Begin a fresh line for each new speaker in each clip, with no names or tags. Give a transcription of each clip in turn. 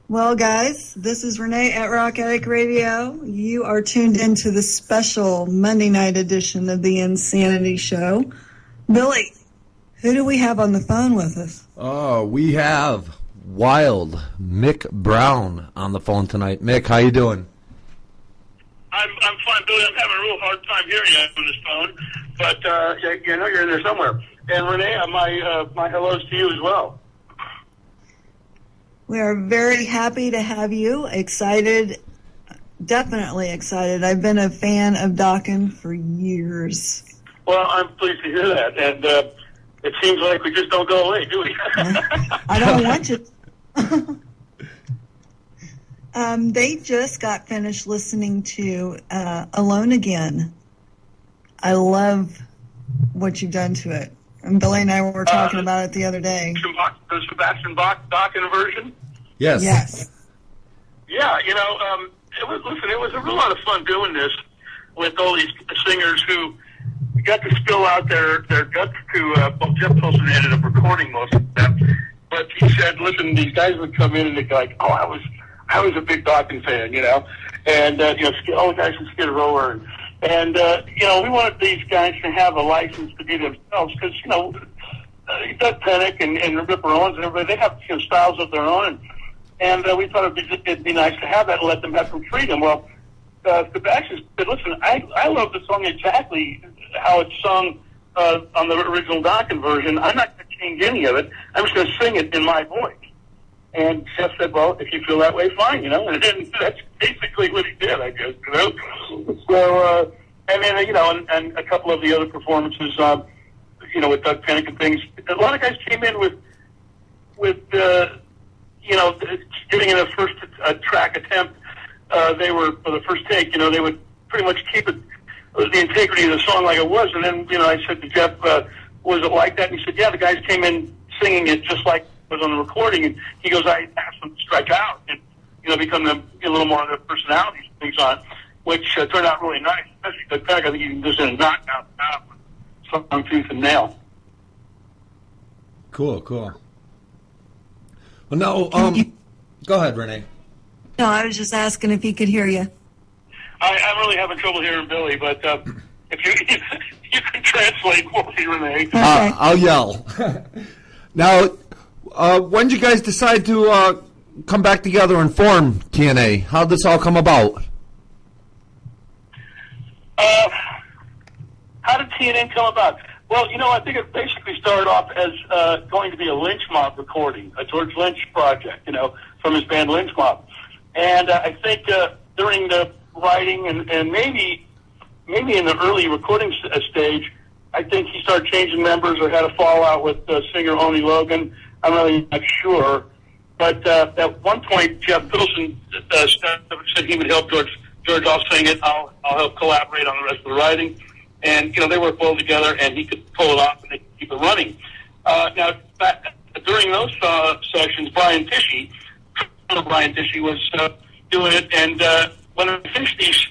Well, guys, this is Renee at Rock Attic Radio. You are tuned into the special Monday night edition of the Insanity Show. Billy, who do we have on the phone with us?
Oh, we have Wild Mick Brown on the phone tonight. Mick, how you doing?
I'm fine, Billy. I'm having a real hard time hearing you on this phone, but I know you're in there somewhere. And Renee, my hellos to you as well.
We are very happy to have you. Excited, definitely excited. I've been a fan of Docken for years.
Well, I'm pleased to hear that, and it seems like we just don't go away, do we?
I don't want you. They just got finished listening to Alone Again. I love what you've done to it. And Billy and I were talking about it the other day.
The Sebastian Bach Docken version?
Yes.
Yes.
Yeah, it was a real lot of fun doing this with all these singers who got to spill out their guts to, Jeff Pilson ended up recording most of them. But he said, listen, these guys would come in and they'd go like, oh, I was a big Docken fan, and, all the guys from Skid Row and we wanted these guys to have a license to be themselves because, Doug Pennick and Ripper Owens and everybody, they have styles of their own. And we thought it'd be nice to have that and let them have some freedom. Well, Sebastian said, listen, I love the song exactly how it's sung on the original Docken version. I'm not going to change any of it. I'm just going to sing it in my voice. And Jeff said, well, if you feel that way, fine, and that's basically what he did, I guess, So, and then, and a couple of the other performances, with Doug Pennick and things, a lot of guys came in with getting in a first track attempt, they were, for the first take, they would pretty much keep it, the integrity of the song like it was, and then, I said to Jeff, was it like that? And he said, yeah, the guys came in singing it just like was on the recording, and he goes, I asked them to stretch out and, become a little more of their personalities and things on, which turned out really nice, especially the Pennick. I think you can just knock out song tooth and nail.
Cool. Well, no, go ahead, Renee.
No, I was just asking if he could hear you.
I'm really having trouble hearing Billy, but if you can translate for me, Renee.
Okay.
I'll yell. Now, when did you guys decide to come back together and form TNA? How did this all come about?
How did TNA come about? Well, I think it basically started off as going to be a Lynch Mob recording, a George Lynch project, from his band Lynch Mob. And I think during the writing and maybe in the early recording stage, I think he started changing members or had a fallout with singer Oni Logan. I'm really not sure. But at one point, Jeff Pilson said he would help George off sing it. I'll help collaborate on the rest of the writing. And, they work well together, and he could pull it off, and they could keep it running. Now, during those sessions, Brian Tishy was doing it, and when I finished these,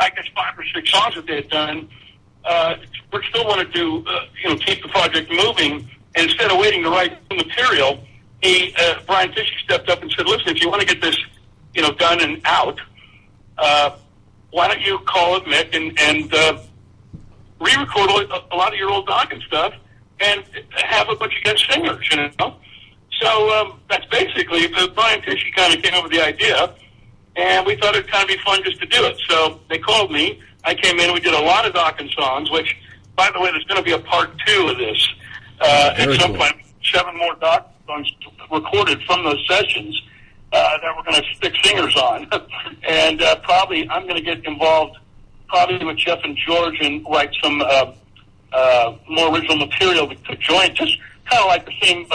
I guess 5 or 6 songs that they had done, we still wanted to, keep the project moving. And instead of waiting to write the material, Brian Tishy stepped up and said, listen, if you want to get this, done and out, why don't you call it Mick and re-record a lot of your old Docken stuff and have a bunch of guest singers, So that's basically, Brian Tishy kind of came up with the idea, and we thought it'd kind of be fun just to do it. So they called me. I came in. We did a lot of Docken songs, which, by the way, there's going to be a part 2 of this. At some point, 7 more Docken songs recorded from those sessions that we're going to stick singers on. And probably I'm going to get involved with Jeff and George and write some more original material to join, just kind of like the same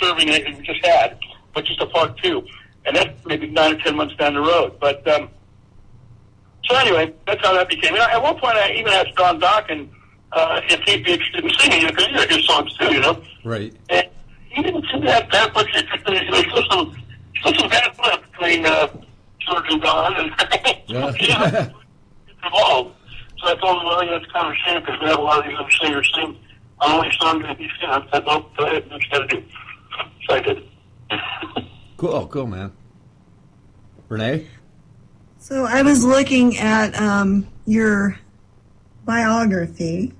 serving that we just had, but just a part 2. And that's maybe 9 or 10 months down the road. But so anyway, that's how that became. At one point, I even asked Don Docken if he'd be interested in singing, because he had his songs too,
Right.
And he didn't seem to have that much interest in it. There's some bad blood between George and Don, and
Yeah.
involved. So I told him, well, that's kind of a shame because we have a lot of these other singers sing on only songs that he's seen. I said, no, go ahead, do what you got to do. So I did.
Cool, man. Renee?
So I was looking at your biography.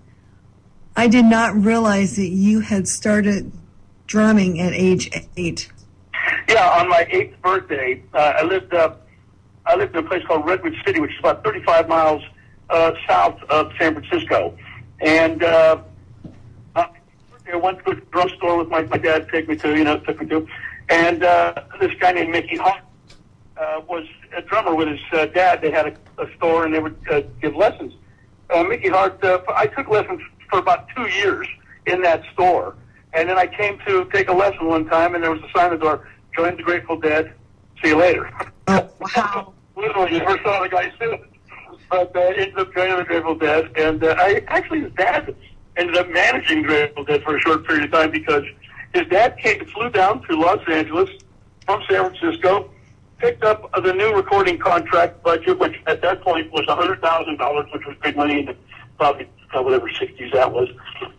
I did not realize that you had started drumming at age 8.
Yeah, on my 8th birthday, I lived in a place called Redwood City, which is about 35 miles south of San Francisco. And I went to a drum store with my dad took me to. And this guy named Mickey Hart was a drummer with his dad. They had a store, and they would give lessons. Mickey Hart, I took lessons for about 2 years in that store. And then I came to take a lesson one time, and there was a sign on the door, join the Grateful Dead, see you later.
Oh, wow.
Literally, you never saw the guy soon. But ended up joining the Grateful Dead. And his dad ended up managing Grateful Dead for a short period of time because his dad flew down to Los Angeles from San Francisco, picked up the new recording contract budget, which at that point was $100,000, which was big money in the probably whatever 60s that was,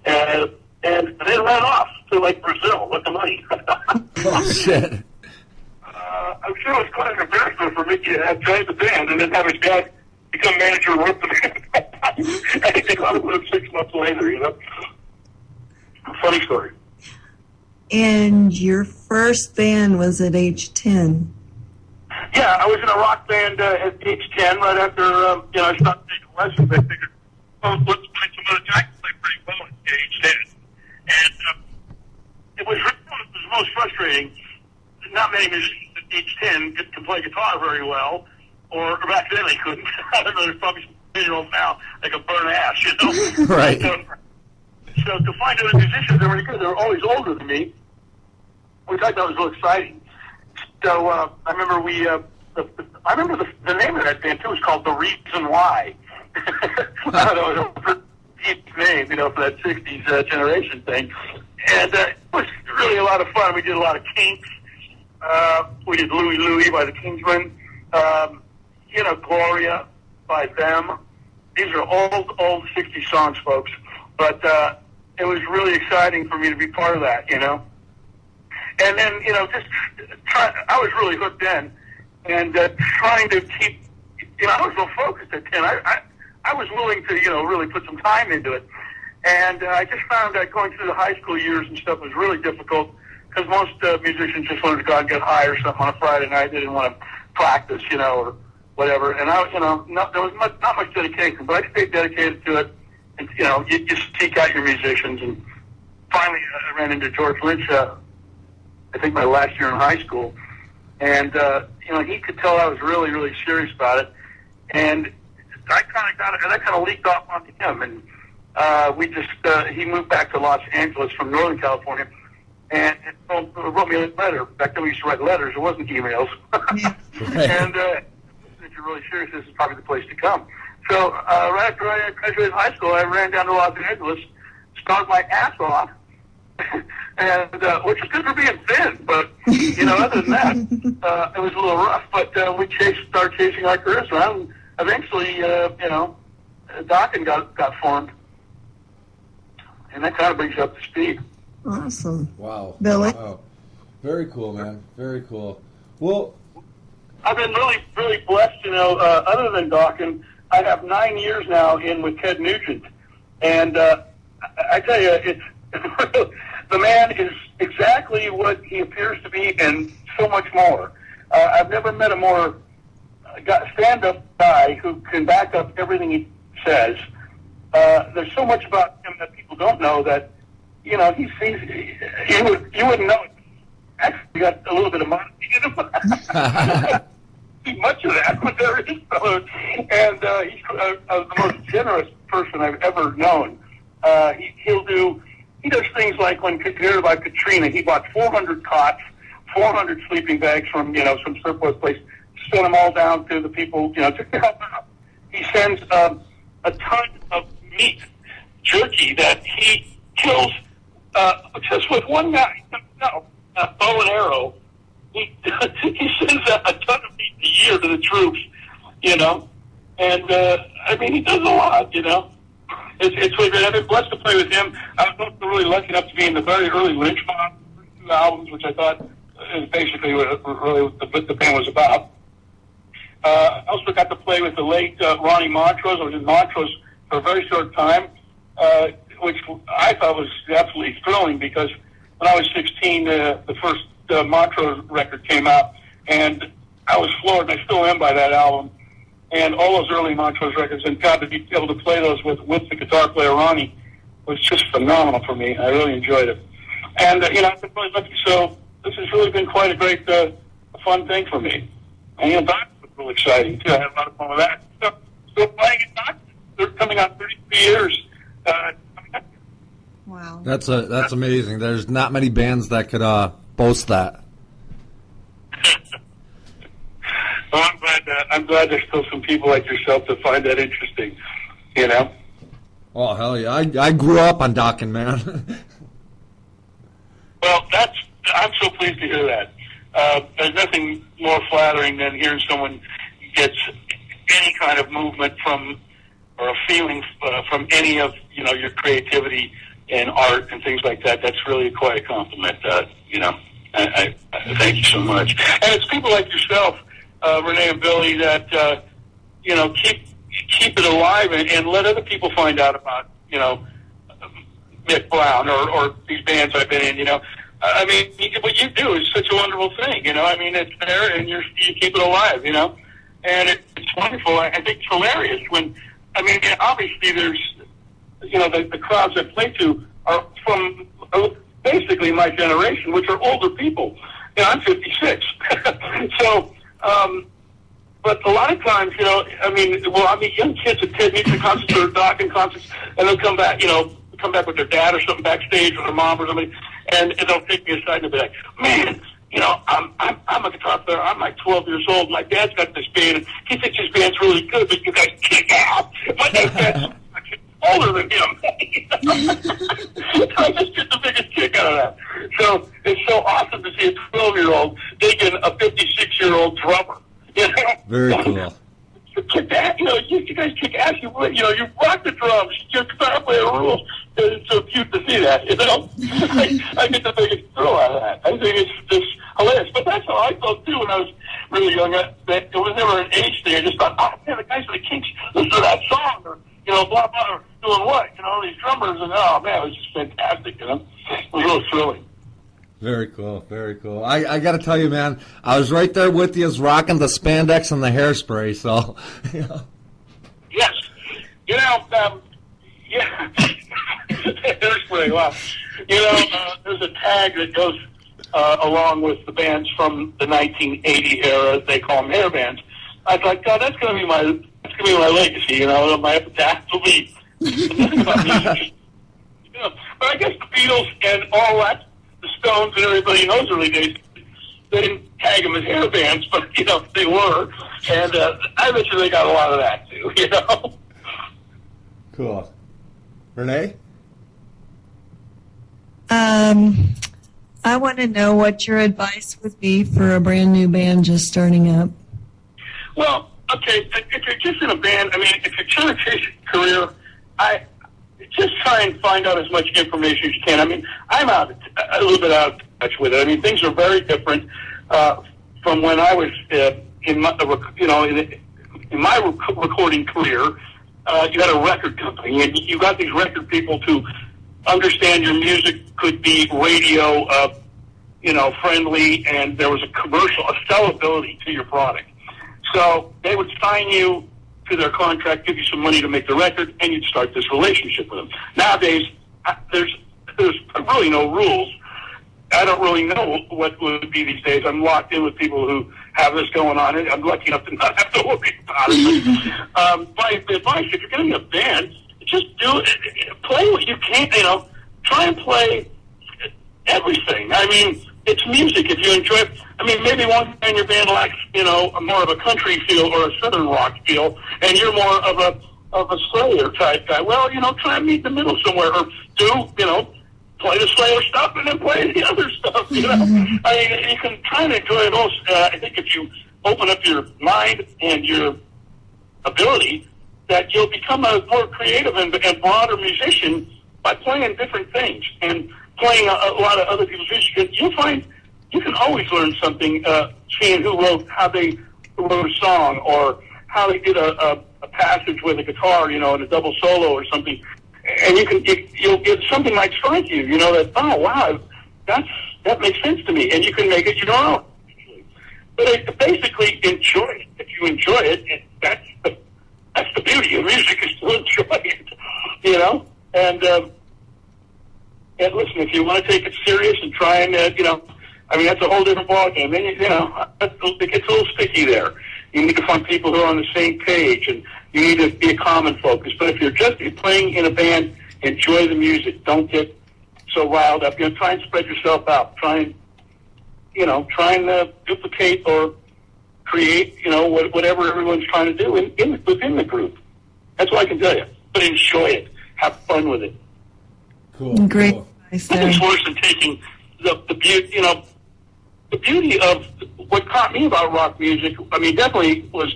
and then ran off to like Brazil with the money.
Oh, shit.
I'm sure it was quite an embarrassment for Mickey to have joined the band and then have his dad become manager with the band. I think they got him 6 months later, you know. Funny story.
And your first band was at age 10.
Yeah, I was in a rock band at age 10, right after, I started taking lessons. I figured, let's play some other time. I can play pretty well at age 10. And it was most frustrating. Not many musicians at age 10 can play guitar very well, or back then they couldn't. I don't know, there's probably some 10-year-olds now that can burn ass, you know?
Right.
So to find other musicians that were really good, they were always older than me, which I thought was real exciting. So I remember the name of that band too was called The Reason Why. I don't know, it was a pretty deep name, for that 60s generation thing. And it was really a lot of fun. We did a lot of Kinks. We did Louie Louie by the Kingsmen. Gloria by them. These are old 60s songs, folks. But it was really exciting for me to be part of that, And then, I was really hooked in, and trying to keep, I was real focused at 10. I was willing to, really put some time into it. And I just found that going through the high school years and stuff was really difficult because most musicians just wanted to go out and get high or something on a Friday night. They didn't want to practice, or whatever. And there was not much dedication, but I stayed dedicated to it. And, you just seek out your musicians. And finally, I ran into George Lynch, I think my last year in high school. And, he could tell I was really, really serious about it. And I kind of got it, and that kind of leaked off onto him. And he moved back to Los Angeles from Northern California and wrote me a letter. Back then we used to write letters. It wasn't emails. And if you're really serious, this is probably the place to come. So right after I graduated high school, I ran down to Los Angeles, started my ass off, and which is good for being thin, but other than that, it was a little rough. But we started chasing our careers around. And eventually, Docken got formed, and that kind of brings you up to speed.
Awesome.
Wow.
Billy?
Wow. Very cool, man. Very cool. Well,
I've been really, really blessed, other than Docken, I have 9 years now in with Ted Nugent. And I tell you, it's the man is exactly what he appears to be and so much more. I've never met a more stand-up guy who can back up everything he says. There's so much about him that people don't know that, you wouldn't know it. Actually, he got a little bit of money in him. Much of that, but there is. And he's the most generous person I've ever known. He does things like when you heard about Katrina, he bought 400 cots, 400 sleeping bags from, some surplus place, sent them all down to the people, to help out. He sends a ton of meat, jerky, that he kills just with one guy. No, bow and arrow. He sends a ton of meat a year to the troops, and he does a lot, It's really good. I've been blessed to play with him. I was also really lucky enough to be in the very early Lynch Mob albums, which I thought is basically what really the band was about. I also got to play with the late Ronnie Montrose. I was in Montrose for a very short time, which I thought was absolutely thrilling because when I was 16, the first Montrose record came out, and I was floored, and I still am by that album. And all those early Montrose records, and God, to be able to play those with the guitar player Ronnie was just phenomenal for me. I really enjoyed it. And, I've been really lucky, so this has really been quite a great, fun thing for me. And, Docken was really exciting, too. I had a lot of fun with that. Still playing at Docken. They're coming out 33 years.
Wow.
That's amazing. There's not many bands that could boast that.
Well, I'm glad there's still some people like yourself that find that interesting,
Oh, hell yeah. I grew up on Docken, man.
Well, I'm so pleased to hear that. There's nothing more flattering than hearing someone gets any kind of movement from or a feeling from any of your creativity and art and things like that. That's really quite a compliment. I thank you so much. And it's people like yourself, Renee and Billy, that keep it alive and let other people find out about Mick Brown or these bands I've been in. I mean, what you do is such a wonderful thing. I mean, it's there and you keep it alive. And it's wonderful. I think it's hilarious when, obviously there's, the crowds I play to are from basically my generation, which are older people. I'm 56. So, but a lot of times, I meet young kids at Ted Nugent concerts or Docken concerts, and they'll come back with their dad or something backstage or their mom or something, and they'll take me aside and they'll be like, man, I'm a guitar player. I'm like 12 years old. My dad's got this band, and he thinks his band's really good, but you guys kick ass. My dad's older than him. I just get the biggest kick out of that. So it's so awesome to see a 12-year-old digging a 56-year-old drummer.
Very cool.
Kick ass, you guys kick ass. You rock the drums. Your guitar player rules. It's so cute to see that. I get the biggest thrill out of that. I think it's just hilarious. But that's how I felt too when I was really young. It was never an age thing. I just thought, oh man, the guys from the Kinks listen to that song, or blah blah, or doing what? These drummers, and oh man, it was just fantastic. It was really thrilling.
Very cool, very cool. I got to tell you, man, I was right there with you, rocking the spandex and the hairspray. So,
Yes, yeah, hairspray. Wow, there's a tag that goes along with the bands from the 1980 era. They call them hair bands. I was like, God, that's gonna be my legacy. My epitaph will be nothing about music. But I guess the Beatles and all that. The Stones and everybody in those early days, they didn't tag them as hair bands, but, they were. And I bet you they got a lot of that, too,
Cool. Renee?
I want to know what your advice would be for a brand new band just starting up.
Well, okay, if you're just in a band, if you're trying to chase a career, just try and find out as much information as you can. I'm a little bit out of touch with it. Things are very different from when I was in my recording career. You had a record company, and you got these record people to understand your music could be radio, friendly, and there was a sellability to your product. So they would sign you to their contract, give you some money to make the record, and you'd start this relationship with them. Nowadays, there's really no rules. I don't really know what would be these days. I'm locked in with people who have this going on, and I'm lucky enough to not have to worry about it. My advice, if you're going to be a band, just do it. Play what you can, try and play everything. It's music. If you enjoy it, maybe one guy in your band likes, more of a country feel or a southern rock feel, and you're more of a Slayer type guy. Well, try and meet in the middle somewhere, or play the Slayer stuff and then play the other stuff. You can try and enjoy it all. I think if you open up your mind and your ability, that you'll become a more creative and broader musician by playing different things and playing a lot of other people's music. You'll find you can always learn something, seeing who wrote, how they wrote a song, or how they did a passage with a guitar, in a double solo or something, and you'll get something might strike you, that, oh wow, that makes sense to me, and you can make it your own. But basically, enjoy it. If you enjoy it, that's the beauty of music, is to enjoy it, And listen, if you want to take it serious and try and, that's a whole different ballgame. Then, it gets a little sticky there. You need to find people who are on the same page, and you need to be a common focus. But if you're playing in a band, enjoy the music. Don't get so riled up. Try and spread yourself out. Try and duplicate or create, whatever everyone's trying to do within the group. That's what I can tell you. But enjoy it. Have fun with it.
Cool.
Great.
Cool.
Nothing's worse than taking the beauty, the beauty of what caught me about rock music. I mean, definitely was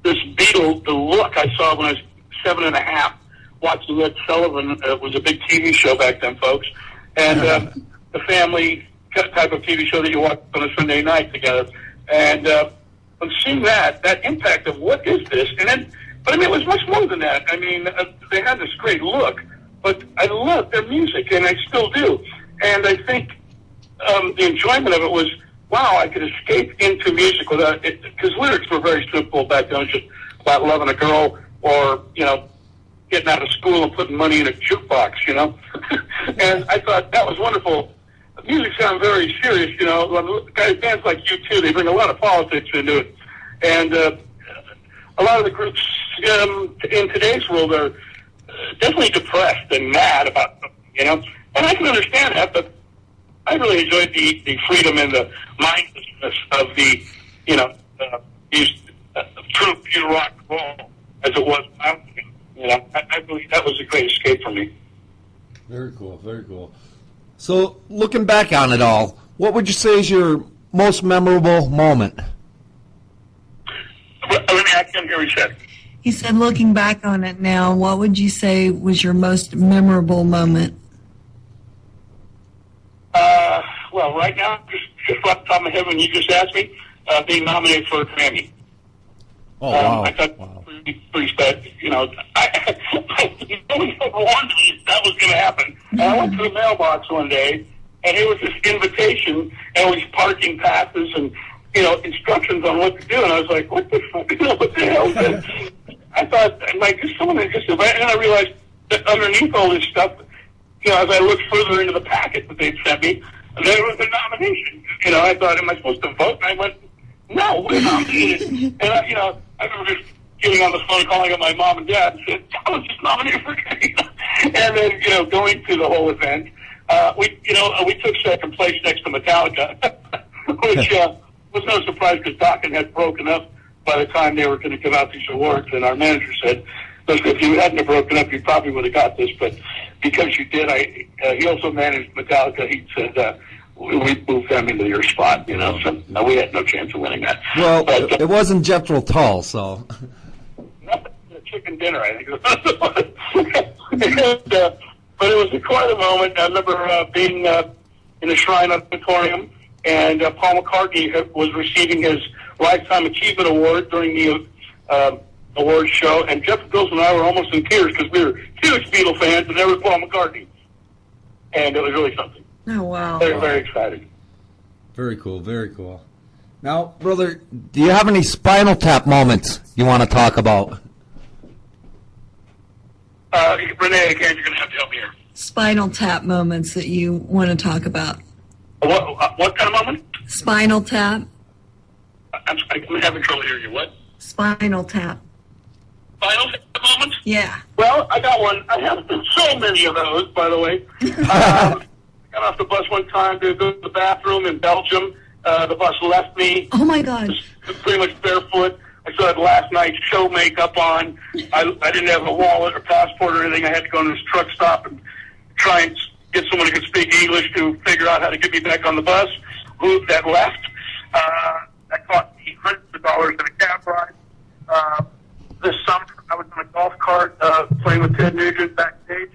this the look I saw when I was 7.5, watching Ed Sullivan. It was a big TV show back then, folks, and the family type of TV show that you watch on a Sunday night together. And seeing that impact of what is this, but it was much more than that. I mean, they had this great look, but I loved their music, and I still do. And I think the enjoyment of it was, wow, I could escape into music without it, because lyrics were very simple back then. It was just about loving a girl, or getting out of school and putting money in a jukebox, And I thought that was wonderful. Music sounds very serious, bands like U2, they bring a lot of politics into it. And a lot of the groups in today's world are definitely depressed and mad about something, And I can understand that, but I really enjoyed the freedom and the mindlessness of the, true pure rock and roll as it was when I was young. I believe that was a great escape for me.
Very cool, very cool. So, looking back on it all, what would you say is your most memorable moment?
I can't hear what he said.
He said, looking back on it now, what would you say was your most memorable moment?
Well, right now, just off the top of my head, when you just asked me, being nominated for a Grammy.
Oh, wow.
I thought pretty special. I nobody ever warned me that was going to happen. And I went to the mailbox one day, and it was this invitation, and it was parking passes and, instructions on what to do. And I was like, what the fuck? What the hell is this? I thought, just someone that just, and I realized that underneath all this stuff, as I looked further into the packet that they'd sent me, there was a nomination. I thought, am I supposed to vote? And I went, no, we're nominated. And I remember just getting on the phone, calling up my mom and dad, and said, I was just nominated for Grammy. And then, going through the whole event, we took second place next to Metallica, which was no surprise because Docken had broken up by the time they were going to give out these awards. And our manager said, listen, if you hadn't have broken up, you probably would have got this. But because you did, he also managed Metallica. He said, we moved them into your spot, so we had no chance of winning that.
Well, but, it wasn't Jethro Tull, so.
Nothing, chicken dinner, I think. But it was quite a moment. I remember being in the Shrine Auditorium, and Paul McCartney was receiving his Lifetime Achievement Award during the awards show, and Jeff Bills and I were almost in tears because we were huge Beatle fans, and there was Paul McCartney. And it was really something.
Oh, wow.
Very, very exciting.
Very cool, very cool. Now, brother, do you have any Spinal Tap moments you want to talk about?
Renee, again, you're going to have to help me here.
Spinal Tap moments that you want to talk about.
What kind of moment?
Spinal Tap.
I'm having trouble hearing you. What?
Spinal Tap.
Spinal Tap moments?
Yeah.
Well, I got one. I have so many of those, by the way. I got off the bus one time to go to the bathroom in Belgium. The bus left me.
Oh, my gosh.
Pretty much barefoot. I still had last night's show makeup on. I didn't have a wallet or passport or anything. I had to go to this truck stop and try and get someone who could speak English to figure out how to get me back on the bus. Who that left. That cost me hundreds of dollars in a cab ride. This summer, I was on a golf cart playing with Ted Nugent backstage.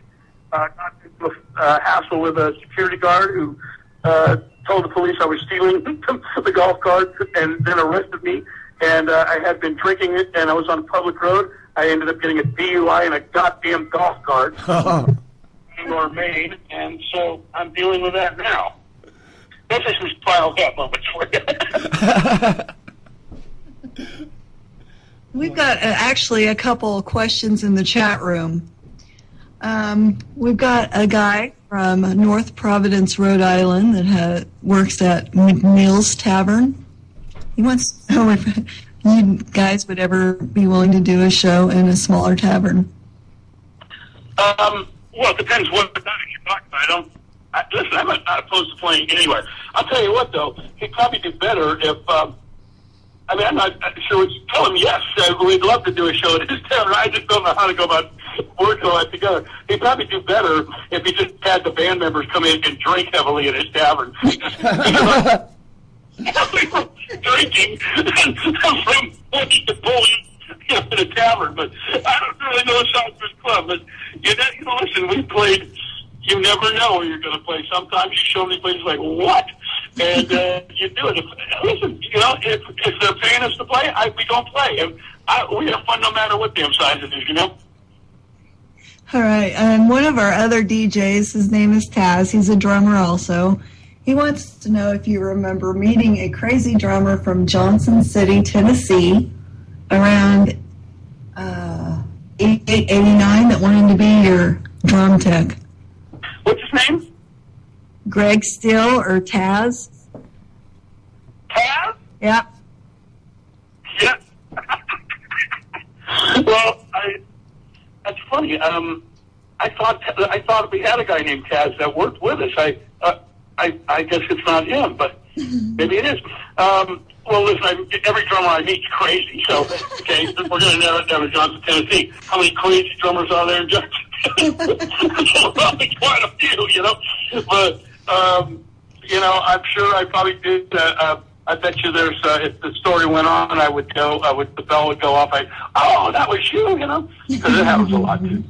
Got into a hassle with a security guard who told the police I was stealing the golf cart and then arrested me and I had been drinking it, and I was on a public road. I ended up getting a DUI in a goddamn golf cart in Maine, and so I'm dealing with that now. This is some Spinal Tap moments for you.
We've got actually a couple of questions in the chat room. We've got a guy from North Providence, Rhode Island that works at McNeil's Tavern. He wants to know if you guys would ever be willing to do a show in a smaller tavern.
Well, it depends what you're talking about. Listen, I'm not opposed to playing anywhere. I'll tell you what, though, he'd probably do better if, I'm not sure what you tell him. Yes, we'd love to do a show at his tavern. I just don't know how to go about working all that together. He'd probably do better if he just had the band members come in and drink heavily at his tavern. Drinking from bully to bully in a tavern, but I don't really know Southwest Club. But listen, we played. You never know where you're going to play. Sometimes you show me places like what, and you do it. Listen, if they're paying us to play, we don't play. And we have fun no matter what damn size it is,
All right, and one of our other DJs, his name is Taz. He's a drummer also. He wants to know if you remember meeting a crazy drummer from Johnson City, Tennessee, around 88, 89 that wanted to be your drum tech.
What's his name?
Greg Steele or Taz?
Taz?
Yeah.
Yeah. Well, that's funny. I thought we had a guy named Taz that worked with us. I guess it's not him, but maybe it is. Well, listen, every drummer I meet is crazy. So, okay, we're going to narrow it down to Johnson, Tennessee. How many crazy drummers are there in Johnson? Probably quite a few, But, I'm sure I probably did. I bet you there's, if the story went on, the bell would go off. That was you, because it happens a lot, too.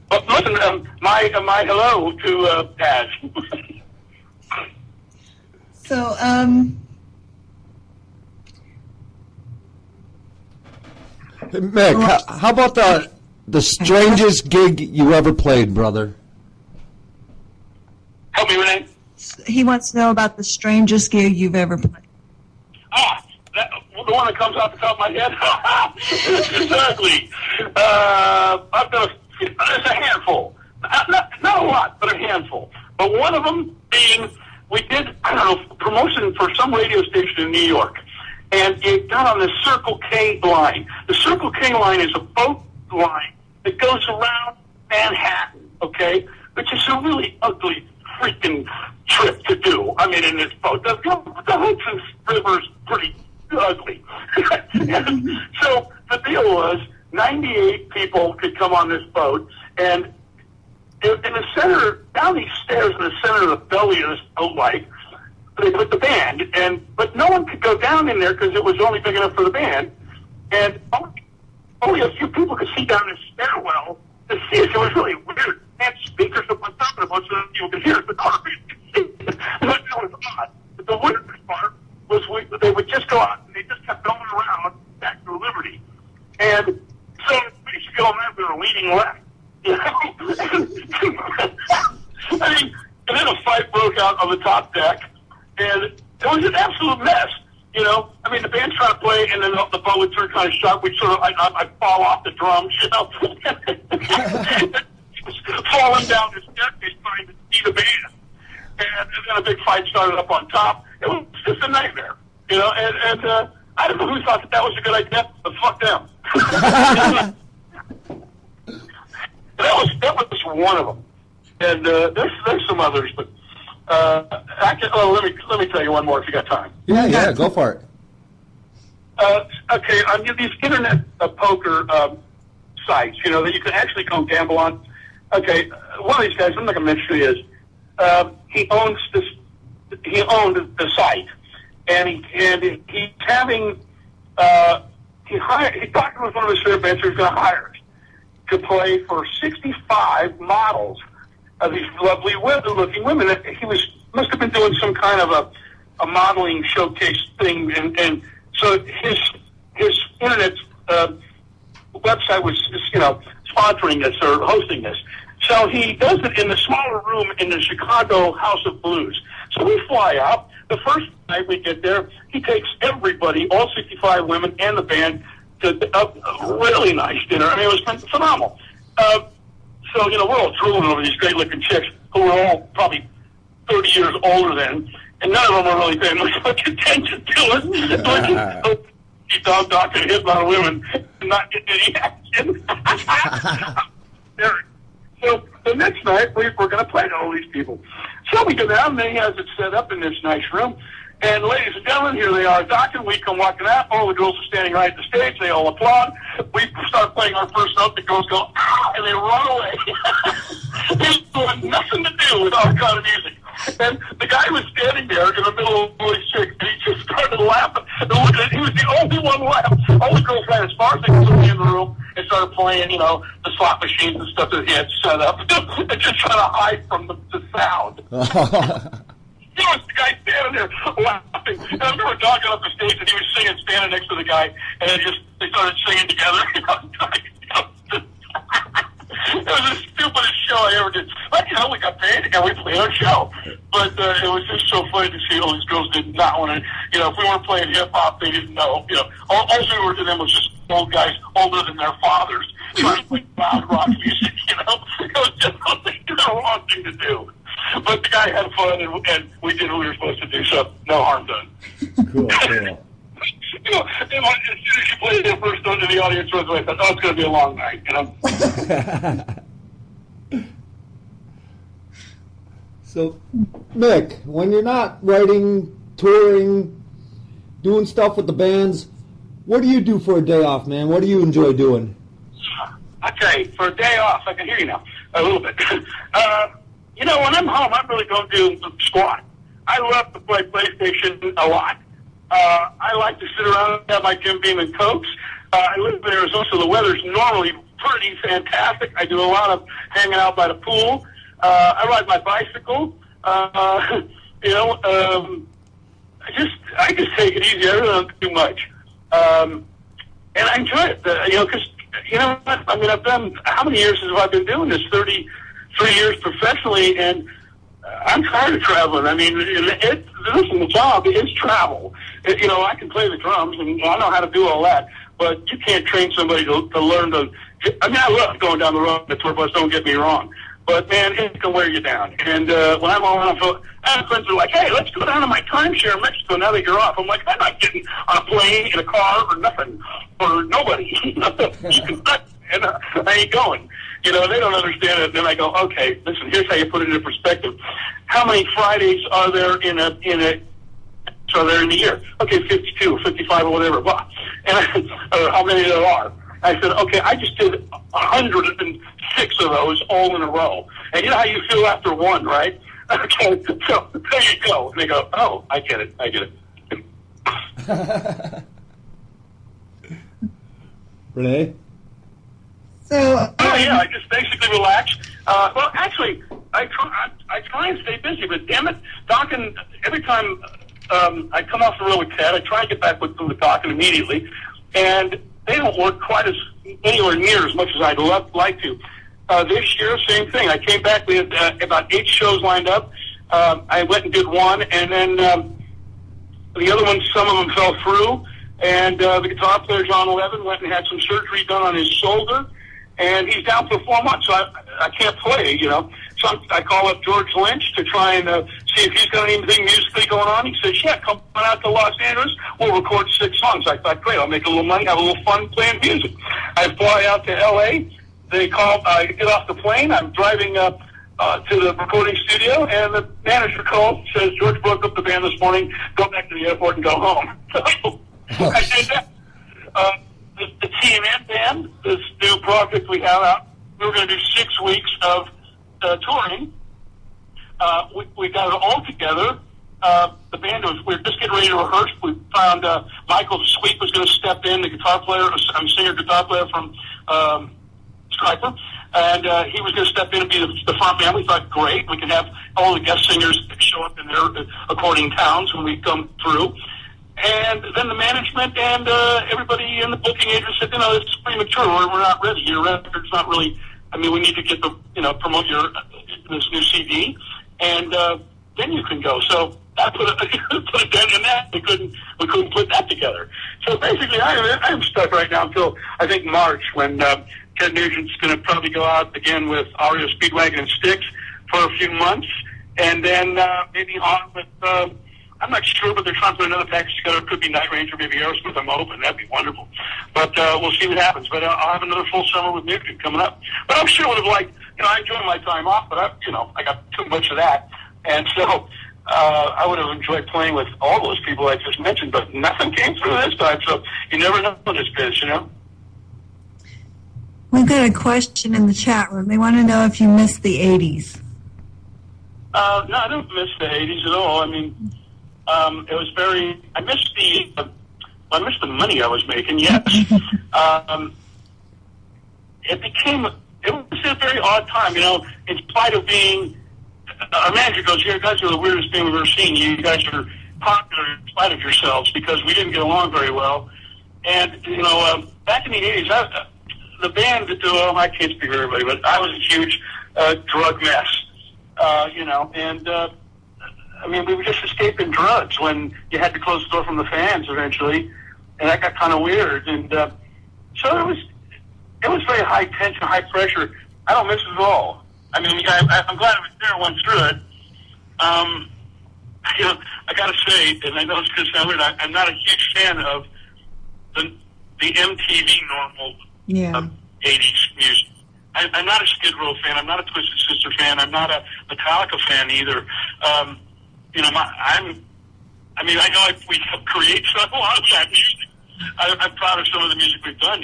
But listen, my hello to Taz.
So,
Hey, Mick, how about the strangest gig you ever played, brother?
Help me, Renee.
he wants to know about the strangest gig you've ever played.
The one that comes off the top of my head? Exactly. I've done there's a handful. Not a lot, but a handful. But one of them being, we did, promotion for some radio station in New York. And it got on the Circle K line. The Circle K line is a boat line that goes around Manhattan, okay? Which is a really ugly freaking trip to do. I mean, in this boat. The Hudson River is pretty ugly. And so the deal was 98 people could come on this boat, and in the center, down these stairs in the center of the belly of this boat, like, they put the band, but no one could go down in there because it was only big enough for the band, and only a few people could see down this stairwell to see us. It was really weird. They had speakers up on top of the boat so that people could hear us, but it was odd. But the weirdest part was they would just go out, and they just kept going around back to Liberty. And so basically all night we were leading left. You know? I mean, and then a fight broke out on the top deck, and it was an absolute mess. You know, I mean, the band's trying to play, and then the boat would turn kind of sharp. We'd sort of, I'd fall off the drums, you know. Falling down the staircase trying to see the band. And then a big fight started up on top. It was just a nightmare, you know. And I don't know who thought that was a good idea, but fuck them. That was one of them. And there's some others, but let me tell you one more if you got time.
Yeah, go for it.
Okay, on these internet poker sites, you know, that you can actually go gamble on. Okay, one of these guys, I'm not going to mention who he is. He owned the site, and he's having he talked with one of his fair who's going to hire us to play for 65 models of these lovely looking women. He must have been doing some kind of a modeling showcase thing, and So his internet website was, sponsoring this or hosting this. So he does it in the smaller room in the Chicago House of Blues. So we fly out. The first night we get there, he takes everybody, all 65 women and the band, to a really nice dinner. I mean, it was phenomenal. So, we're all drooling over these great-looking chicks who were all probably 30 years older than, and none of them were really paying much attention to us. He Docken hit by women and not getting any action. So the next night, we're going to play to all these people. So we go down, and he has it set up in this nice room. And ladies and gentlemen, here they are, Docken. We come walking out. All the girls are standing right at the stage. They all applaud. We start playing our first note. The girls go, ah, and they run away. They want nothing to do with our kind of music. And the guy was standing there in the middle of all these chicks, and he just started laughing. He was the only one left. All the girls ran as far as they could in the room and started playing, the slot machines and stuff that he had set up, and just trying to hide from the sound. There was the guy standing there laughing. And I remember Docken up the stage, and he was singing, standing next to the guy, and they started singing together. It was the stupidest show I ever did. But, we got paid and we played our show. But it was just so funny to see all these girls did not want to, if we weren't playing hip-hop, they didn't know. All we were to them was just old guys older than their fathers trying to play loud rock music, It was just the wrong thing to do. But the guy had fun, and we did what we were supposed to do, so no harm done.
Cool.
As soon as you played the first note to the audience, I thought, it's going to be a long night,
So, Mick, when you're not writing, touring, doing stuff with the bands, what do you do for a day off, man? What do you enjoy doing?
Okay, for a day off, I can hear you now a little bit. When I'm home, I really don't do squat. I love to play PlayStation a lot. I like to sit around and have my Jim Beam and Cokes. I live in Arizona, so the weather's normally pretty fantastic. I do a lot of hanging out by the pool. I ride my bicycle. I just take it easy. I really don't do much. And I enjoy it, because, what? I mean, I've done, how many years have I been doing this? 33 years professionally, and I'm tired of traveling. I mean, the job is travel. I can play the drums, and I know how to do all that, but you can't train somebody to learn to. I mean, I love going down the road in the tour bus, don't get me wrong, but, man, it can wear you down. And when I'm on, I have friends who are like, hey, let's go down to my timeshare in Mexico now that you're off. I'm like, I'm not getting on a plane, in a car, or nothing, or nobody. You can and I ain't going. They don't understand it. Then I go, okay, listen, here's how you put it into perspective. How many Fridays are there in a the year? Okay, 52, 55, or whatever. And or how many there are? I said, okay, I just did 106 of those all in a row. And you know how you feel after one, right? Okay, so there you go. And they go, oh, I get it.
Renee?
I just basically relax. Well, actually, I try and stay busy, but damn it, Docken, every time I come off the road with Ted, I try and get back with Docken immediately, and they don't work quite anywhere near as much as I'd like to. This year, same thing. I came back, we had about 8 shows lined up. I went and did one, and then the other ones, some of them fell through, and the guitar player, John Levin, went and had some surgery done on his shoulder, and he's down for 4 months, so I can't play, So I call up George Lynch to try and see if he's got anything musically going on. He says, yeah, come on out to Los Angeles. We'll record 6 songs. I thought, great, I'll make a little money, have a little fun playing music. I fly out to L.A. They call, I get off the plane. I'm driving to the recording studio, and the manager calls, says, George broke up the band this morning. Go back to the airport and go home. I did that. The TNA Band, this new project we have out, we were going to do 6 weeks of touring. We got it all together. The band we were just getting ready to rehearse. We found Michael Sweet was going to step in, the singer guitar player from Striper, and he was going to step in and be the front man. We thought, great, we can have all the guest singers show up in their according towns when we come through. And then the management and everybody in the booking agent said, this is premature. We're not ready. Your record's not really. I mean, we need to get the promote this new CD, and then you can go. So I put a dent in that. We couldn't put that together. So basically, I'm stuck right now until I think March, when Ted Nugent's going to probably go out again with Aria Speedwagon and Styx for a few months, and then maybe on with. I'm not sure, but they're trying to put another package together. It could be Night Ranger, maybe Aerosmith. I'm open. That'd be wonderful. But we'll see what happens. But I'll have another full summer with Nugent coming up. But I'm sure would have liked, I enjoy my time off, but I got too much of that. And so I would have enjoyed playing with all those people I just mentioned, but nothing came through this time. So you never know in this biz,
We've got a question in the chat room. They want to know if you miss the 80s.
No, I don't miss the 80s at all. I mean, it was I missed the money I was making, yes. It was a very odd time, in spite of being, our manager goes, you guys are the weirdest thing we've ever seen. You guys are popular in spite of yourselves, because we didn't get along very well. And, back in the 80s, the band, I can't speak for everybody, but I was a huge drug mess, and, we were just escaping drugs when you had to close the door from the fans eventually, and that got kind of weird. And so it was very high tension, high pressure. I don't miss it at all. I'm glad I was there and went through it. I got to say, and I know it's going to sound weird, I'm not a huge fan of the MTV normal 80s music. I'm not a Skid Row fan. I'm not a Twisted Sister fan. I'm not a Metallica fan either. I know we help create a lot of that music. I'm proud of some of the music we've done,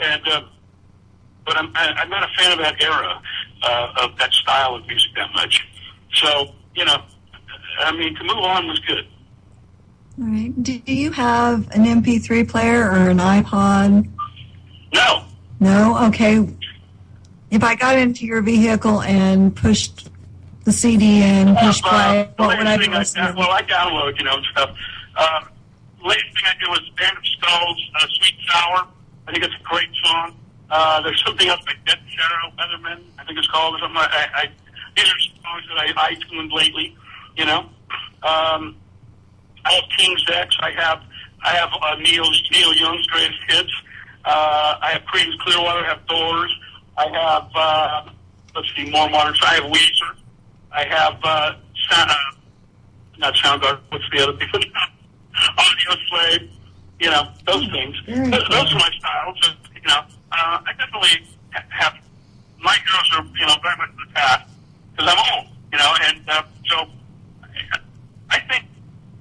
and but I'm not a fan of that era of that style of music that much. So, to move on was good.
All right. Do you have an MP3 player or an iPod?
No.
No? Okay. If I got into your vehicle and pushed the CD in, push play, what would I be listening to?
I download, stuff. Latest thing I did was Band of Skulls, Sweet Sour. I think it's a great song. There's something else like Dead Shadow Weatherman, I think it's called, or something. These are songs that I tuned lately, I have King's X. I have Neil Young's greatest hits. I have Creedence Clearwater. I have Doors. I have more modern. So I have Weezer. I have not Soundgarden. What's the other people? Audio Slave. Those things. Those are my styles. I definitely have my heroes are very much in the past because I'm old. And so I think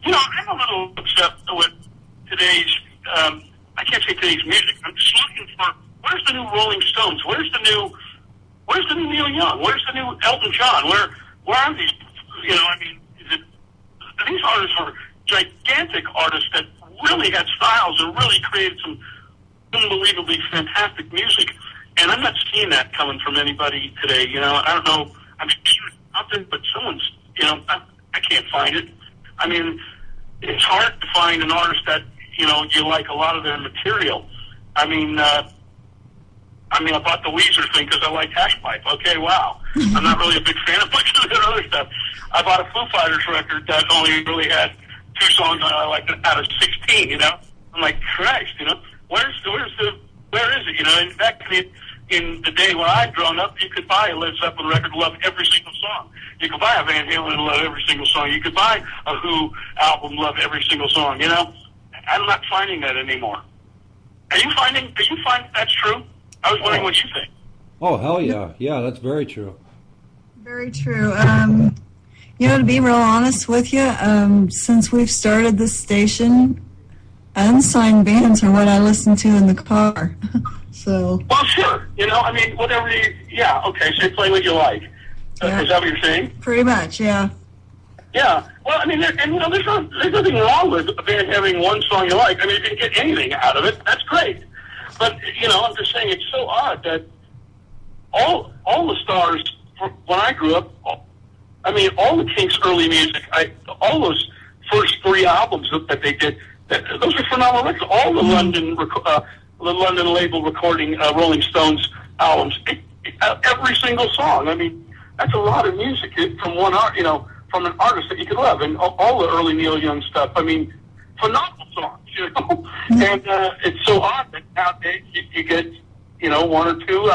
I'm a little upset with today's. I can't say today's music. I'm just looking for where's the new Rolling Stones? Where's the new Neil Young? Where's the new Elton John? Where are these? These artists were gigantic artists that really had styles and really created some unbelievably fantastic music. And I'm not seeing that coming from anybody today. I don't know. Out there, but someone's. I can't find it. It's hard to find an artist that you like a lot of their material. I bought the Weezer thing because I liked Hashpipe. Okay, wow. I'm not really a big fan of much of their other stuff. I bought a Foo Fighters record that only really had 2 songs I liked out of 16. I'm like, Christ, where is it? And back in the day when I'd grown up, you could buy a Led Zeppelin record and love every single song. You could buy a Van Halen and love every single song. You could buy a Who album and love every single song. I'm not finding that anymore. Are you finding that's true? I was wondering what you think.
Oh, hell yeah. Yeah, that's very true.
Very true. To be real honest with you, since we've started this station, unsigned bands are what I listen to in the car. So.
Well, sure. Whatever okay, so you play what you like.
Yeah.
Is that what you're saying?
Pretty much, yeah.
Yeah. Well, there's nothing wrong with a band having one song you like. If you can get anything out of it, that's great. But, I'm just saying it's so odd that all the stars, when I grew up, all the Kinks' early music, all those first 3 albums that they did, Those are phenomenal records. All the London label recording Rolling Stones albums, every single song. I mean, that's a lot of music from one art, from an artist that you could love, and all the early Neil Young stuff. I mean, phenomenal songs, And it's so odd that nowadays you get, one or two,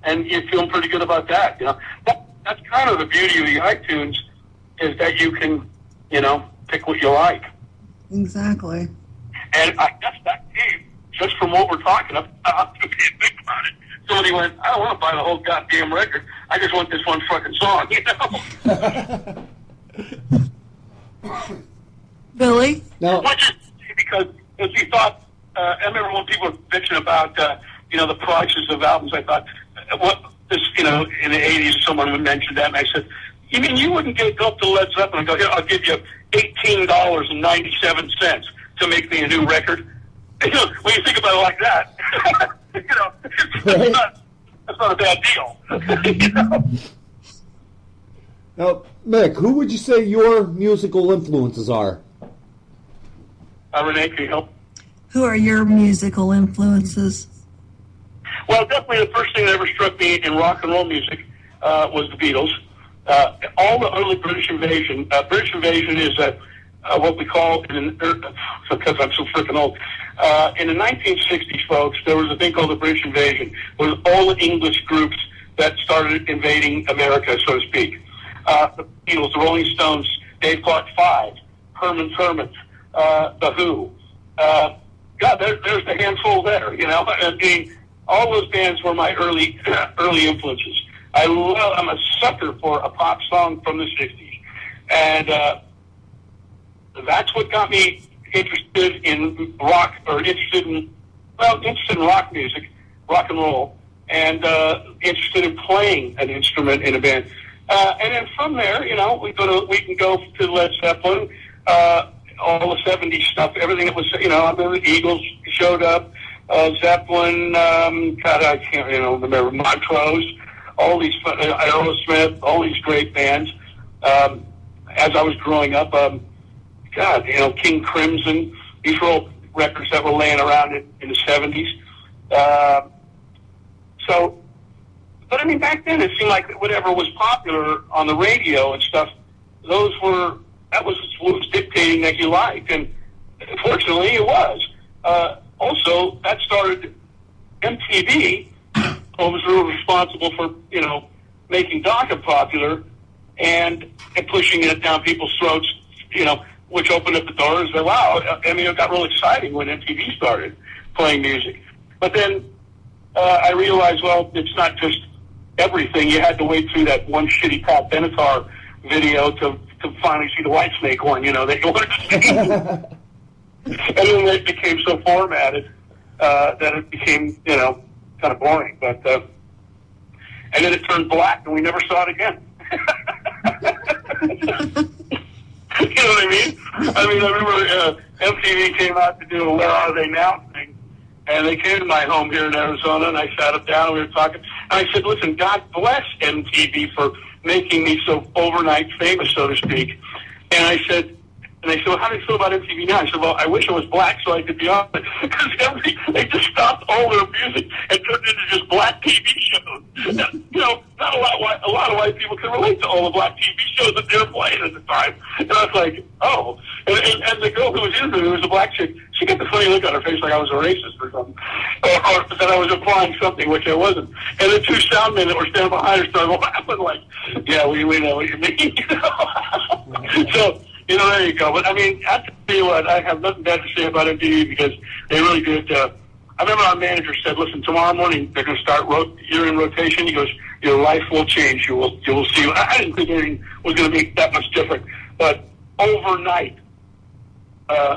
and you're feeling pretty good about that. That's kind of the beauty of the iTunes, is that you can, pick what you like.
Exactly.
And I guess that came just from what we're talking about. To think about it. Somebody went, I don't want to buy the whole goddamn record. I just want this one fucking song,
Billy?
No.
Which is because as we thought, I remember when people were bitching about, the prices of albums, I thought, in the 80s, someone would mention that, and I said, you mean you wouldn't go up to Led Zeppelin and go, here, I'll give you $18.97 to make me a new record? When you think about it like that,
Right.
that's not a bad deal.
Now, Mick, who would you say your musical influences are?
Renee, can you help?
Who are your musical influences?
Well, definitely the first thing that ever struck me in rock and roll music was the Beatles. All the early British Invasion. British Invasion is what we call, because I'm so freaking old, in the 1960s, folks, there was a thing called the British Invasion, with all the English groups that started invading America, so to speak. The Beatles, the Rolling Stones, Dave Clark 5, Herman's Hermits, The Who. God, there's the handful there, I mean, all those bands were my early influences. I'm a sucker for a pop song from the 60s. And that's what got me interested in rock, or interested in rock music, rock and roll, and interested in playing an instrument in a band. And then from there, we can go to Led Zeppelin, all the 70s stuff, everything that was, I remember the Eagles showed up, Zeppelin, God, I can't, remember, Montrose, all these, Aerosmith, all these great bands. As I was growing up, King Crimson, these were all records that were laying around in the 70s. But I mean, back then it seemed like whatever was popular on the radio and stuff, that was what was dictating that you liked. And fortunately it was. Also, that started MTV, was responsible for, making Docken popular and pushing it down people's throats, which opened up the doors. And wow, I mean, it got real exciting when MTV started playing music. But then I realized, well, it's not just everything. You had to wait through that one shitty Pat Benatar video to finally see the Whitesnake one, that you wanted to see. And then it became so formatted that it became, kind of boring. But and then it turned black, and we never saw it again. You know what I mean? I remember MTV came out to do a Where Are They Now thing, and they came to my home here in Arizona, and I sat them down, and we were talking, and I said, listen, God bless MTV for making me so overnight famous, so to speak. And I said, well, how do you feel about MTV now? I said, well, I wish I was black so I could be on it. Because they just stopped all their music and turned it into just black TV shows. Not a lot of white people can relate to all the black TV shows that they were playing at the time. And I was like, oh. And the girl who was interviewing me was a black chick. She got the funny look on her face like I was a racist or something. Or that I was implying something, which I wasn't. And the two sound men that were standing behind her started laughing like, yeah, we know what you mean. So, there you go. But, I mean, I have to tell you what, I have nothing bad to say about MTV because they really did. I remember our manager said, listen, tomorrow morning they're going to start, you're in rotation. He goes, your life will change. You will see. I didn't think anything was going to be that much different. But overnight,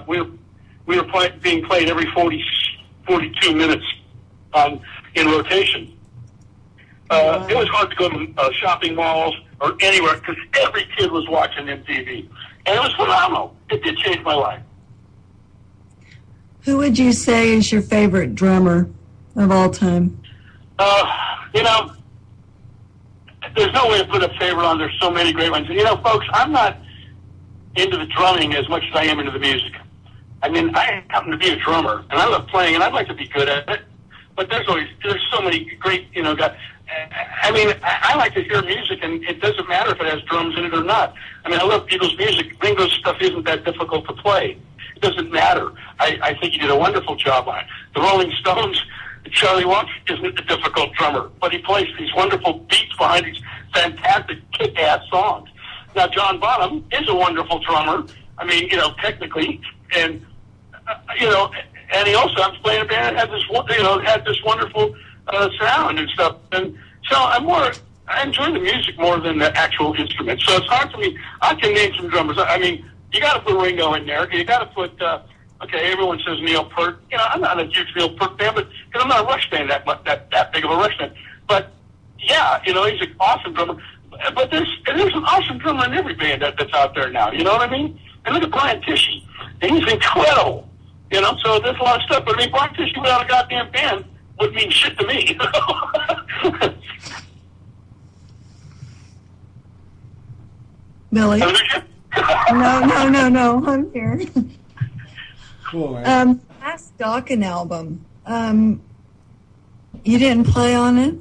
we were being played every 42 minutes in rotation. It was hard to go to shopping malls or anywhere because every kid was watching MTV. And it was phenomenal. It did change my life.
Who would you say is your favorite drummer of all time?
There's no way to put a favorite on. There's so many great ones. Folks, I'm not into the drumming as much as I am into the music. I mean, I happen to be a drummer, and I love playing, and I'd like to be good at it. But there's so many great, guys. I mean, I like to hear music, and it doesn't matter if it has drums in it or not. I mean, I love Beatles music. Ringo's stuff isn't that difficult to play. It doesn't matter. I think he did a wonderful job on it. The Rolling Stones, Charlie Watts isn't a difficult drummer, but he plays these wonderful beats behind these fantastic kick-ass songs. Now, John Bonham is a wonderful drummer. I mean, technically, and and he also happens to play in a band that had this wonderful sound and stuff. And so I enjoy the music more than the actual instrument. So it's hard for me. I can name some drummers. I mean, you got to put Ringo in there. You got to put. Okay, everyone says Neil Peart. I'm not a huge Neil Peart fan, but I'm not a Rush fan that big of a Rush fan. But yeah, he's an awesome drummer. But there's an awesome drummer in every band that's out there now. You know what I mean? And look at Brian Tishy. And he's incredible. So there's a lot of stuff. But I mean, Brian Tishy without a goddamn band wouldn't mean shit to me.
Billy? No. I'm here.
Cool, man.
Last Docken album. You didn't play on it?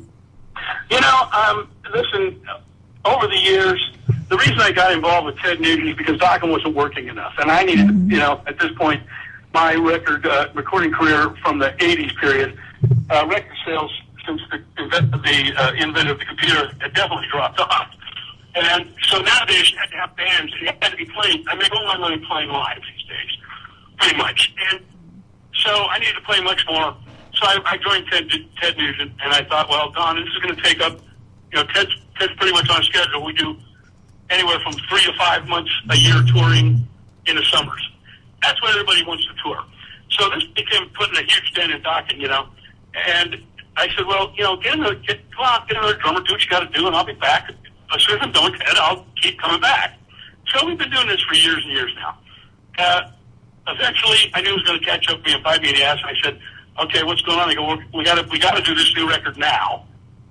Listen, over the years, the reason I got involved with Ted Nugent is because Docken wasn't working enough. And I needed, at this point, my recording career from the 80s period, record sales since the invent of the computer had definitely dropped off. And so nowadays you had to have bands, and you had to be playing. I make all my money playing live these days, pretty much. And so I needed to play much more. So I joined Ted Nugent, and I thought, well, Don, this is going to take up, Ted's pretty much on schedule. We do anywhere from 3 to 5 months a year touring in the summers. That's what everybody wants to tour. So this became putting a huge dent in Docken, And I said, well, go out, get another drummer, do what you got to do, and I'll be back. As soon as I'm done with Ted, I'll keep coming back. So we've been doing this for years and years now. Eventually, I knew it was going to catch up with me and bite me in the ass. And I said, okay, what's going on? They go, we got to do this new record now,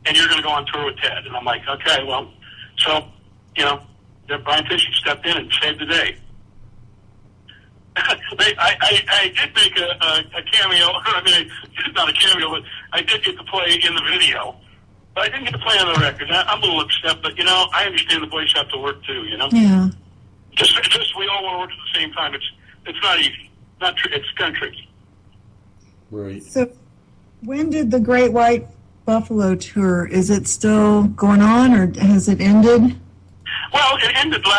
and you're going to go on tour with Ted. And I'm like, okay, well, so, Brian Tishy stepped in and saved the day. I did make a cameo. I mean, it's not a cameo, but I did get to play in the video. But I didn't get to play on the record. I'm a little upset, but, I understand the boys have to work too,
Yeah.
Just we all want to work at the same time. It's not easy. It's kind of tricky.
Right.
So when did the Great White Buffalo tour, is it still going on, or has it ended?
Well, it ended it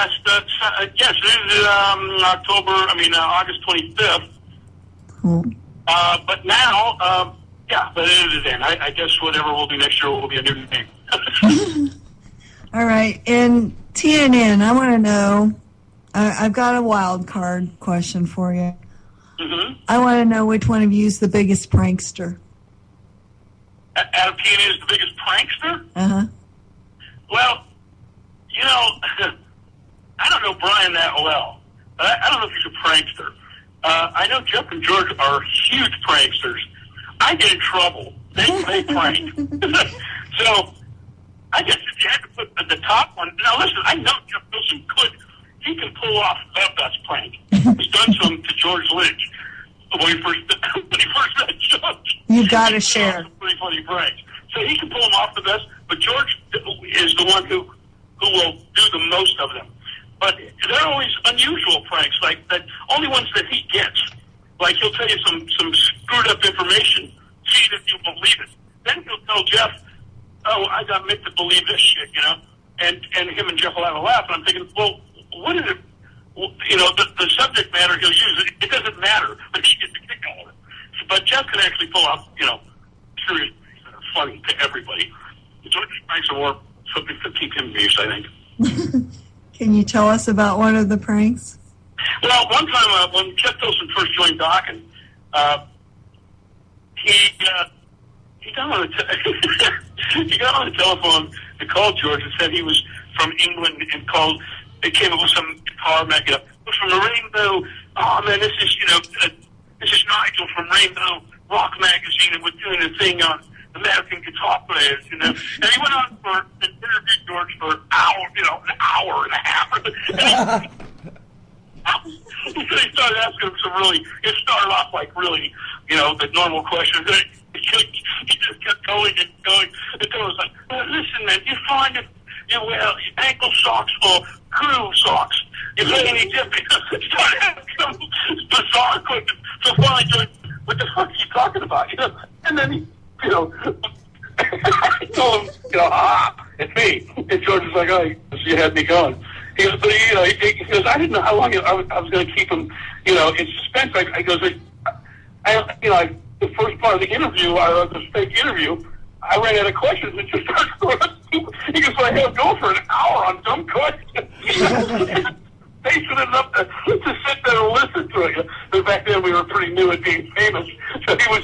ended August 25th.
Cool.
But now, but it ended then. I guess whatever we'll do next year will be a new name.
All right. And TNN, I want to know, I've got a wild card question for you.
Mm-hmm.
I want to know which one of you is the biggest prankster.
Adam TNN is the biggest prankster?
Uh-huh.
Well, I don't know Brian that well. I don't know if he's a prankster. I know Jeff and George are huge pranksters. I get in trouble. They prank. So I guess if you had to put the top one. Now listen, I know Jeff Wilson he can pull off the best prank. He's done some to George Lynch when he first met George.
You got to share.
Pretty funny pranks. So he can pull them off the best, but George is the one who will do the most of them. But they're always unusual pranks, like that. Only ones that he gets. Like he'll tell you some screwed up information, see if you believe it. Then he'll tell Jeff, "Oh, I got Mick to believe this shit," and him and Jeff will have a laugh. And I'm thinking, well, what is it? The subject matter he'll use. It doesn't matter, but he gets a kick out of it. But Jeff can actually pull off, serious pranks that are funny to everybody. George pranks are more something to keep him amused, I think.
Can you tell us about one of the pranks?
Well, one time when Jeff Wilson first joined Docken, he got on the telephone and called George and said he was from England and it came up with some guitar magazine. Was from the Rainbow. Oh man, this is Nigel from Rainbow Rock Magazine, and we're doing a thing on American guitar players, And he went on for interviewed George for an hour and a half. He started asking him some really, it started off like really, the normal questions. He just kept going and going until it was like, listen, man, you find it, you wear ankle socks or crew socks. You find any different? Started asking him bizarre questions. So finally, like, what the fuck are you talking about? And then he, I told him, it's me. And George was like, oh, you had me going. He goes, but, he goes, I didn't know how long I was going to keep him, in suspense. I goes, the first part of the interview, the fake interview, I ran out of questions and just started throwing up. He goes, so I had him go for an hour on dumb questions. They should have enough to sit there and listen to it. But back then we were pretty new at being famous, so he was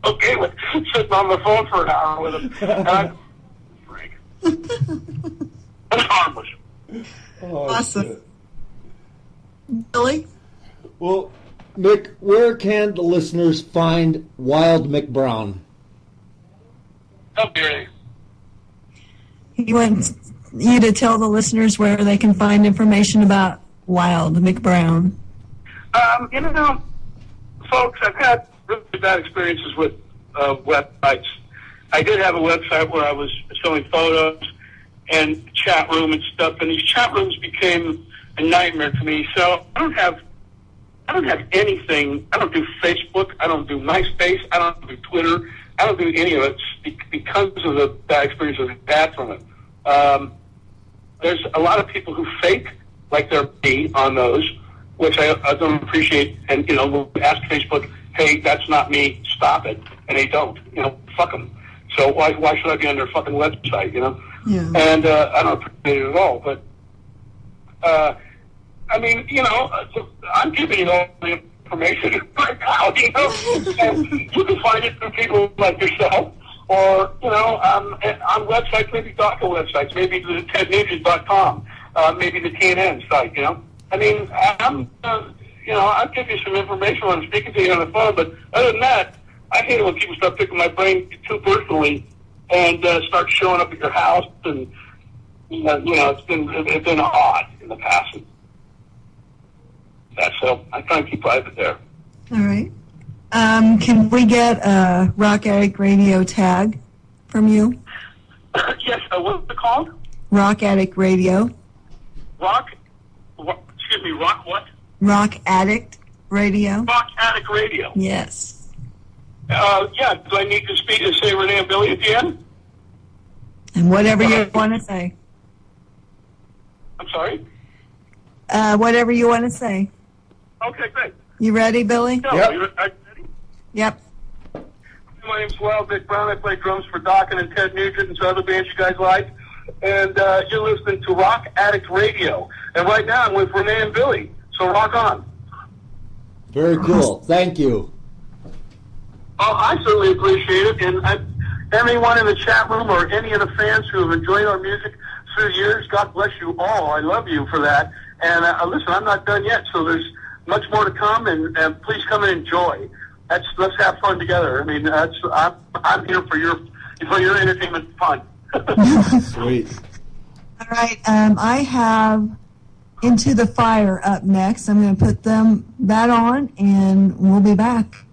okay with sitting on the phone for an hour with him. And I'm Frank. That's harmless.
Oh,
awesome.
shit.
Billy?
Well, Mick, where can the listeners find Wild Mick Brown?
Okay.
He wants you to tell the listeners where they can find information about Wild Mick Brown.
Folks, I've had really bad experiences with websites. I did have a website where I was showing photos and chat room and stuff, and these chat rooms became a nightmare to me. So I don't have anything. I don't do Facebook. I don't do MySpace. I don't do Twitter. I don't do any of it because of the bad experiences I've had from it. There's a lot of people who fake like they're me on those, which I don't appreciate. And, we'll ask Facebook, hey, that's not me, stop it. And they don't. Fuck them. So why should I be on their fucking website,
Yeah.
And I don't appreciate it at all. But, I'm giving you all the information right now, and you can find it through people like yourself, or, on websites, maybe Docken websites, maybe the TedNugent.com, maybe the TNN site, I'll give you some information when I'm speaking to you on the phone, but other than that, I hate it when people start picking my brain too personally and start showing up at your house, and, it's been odd in the past. So I try and keep private there.
All right. Can we get a Rock Addict Radio tag from you?
Yes. What's it called?
Rock Addict Radio.
Rock what?
Rock Addict Radio.
Rock Addict Radio.
Yes.
Yeah. Do I need to speak and say Renee and Billy at the end?
And whatever you want to say.
I'm sorry?
Whatever you want to say.
Okay, great.
You ready, Billy?
No,
Yep.
are you ready?
Yep.
My name's Wild Mick Brown. I play drums for Docken and Ted Nugent and some other bands you guys like. And you're listening to Rock Addict Radio. And right now I'm with Renee and Billy. So rock on.
Very cool. Thank you.
Oh, I certainly appreciate it. And anyone in the chat room or any of the fans who have enjoyed our music through the years, God bless you all. I love you for that. And listen, I'm not done yet, so there's much more to come, and please come and enjoy. Let's have fun together. I mean, I'm here for your entertainment fun.
Sweet.
All right. I have Into the Fire up next. I'm going to put that on, and we'll be back.